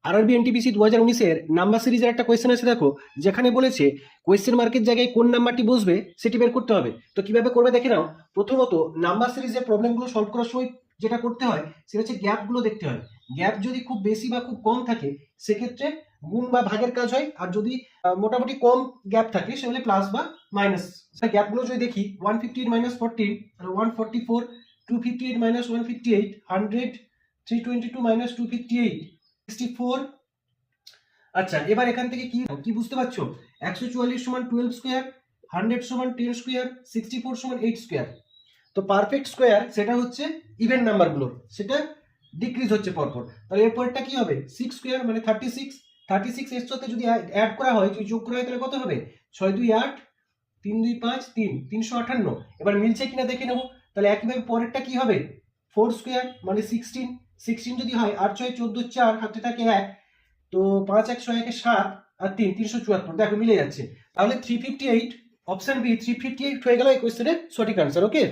RRB NTPC 2019-এর number সিরিজের একটা question আছে দেখো, যেখানে বলেছে কোয়েশ্চেন মার্কের জায়গায় কোন নাম্বারটি বসবে সেটি বের করতে হবে। তো কিভাবে করবে দেখে নাও। প্রথমত নাম্বার সিরিজের প্রবলেমগুলো সলভ করার সময় যেটা করতে হয় সেটা হচ্ছে গ্যাপগুলো দেখতে হয়। গ্যাপ যদি খুব বেশি বা খুব কম থাকে সেক্ষেত্রে গুণ বা ভাগের কাজ হয়, আর যদি মোটামুটি কম গ্যাপ থাকে সেগুলো প্লাস বা মাইনাস। গ্যাপগুলো যদি দেখি 158 মাইনাস 14 আর 144, 258 মাইনাস 158, 100, 322 মাইনাস 258, 64। আচ্ছা, এবার এখান থেকে কি কি বুঝতে পারছো? 144 সমান 12 স্কোয়ার, 100 সমান 10 স্কোয়ার, 64 সমান 8 স্কোয়ার। তো পারফেক্ট স্কোয়ার সেটা হচ্ছে ইভেন নাম্বারগুলো, সেটা ডিক্রিজ হচ্ছে পরপর। তাহলে এরপরটা কি হবে? 6 স্কোয়ার মানে 36। 36 এর সাথে যদি অ্যাড করা হয়, যদি যোগ করা হয় তাহলে কত হবে? 6 2 8, 3 2 5 3, 358। এবার মিলছে কিনা দেখে নেবো। তাহলে একইভাবে পরেরটা কি হবে? 4 স্কোয়ার মানে 16। 16 যদি হয় 8 6 14 4, হাতে থাকে 1, তো 5 1 6 1 7 আর 3 374। দেখো মিলে যাচ্ছে। তাহলে 358, অপশন বি 358 হয়ে গেল এই কোয়েশ্চেনের সঠিক আনসার। ওকে।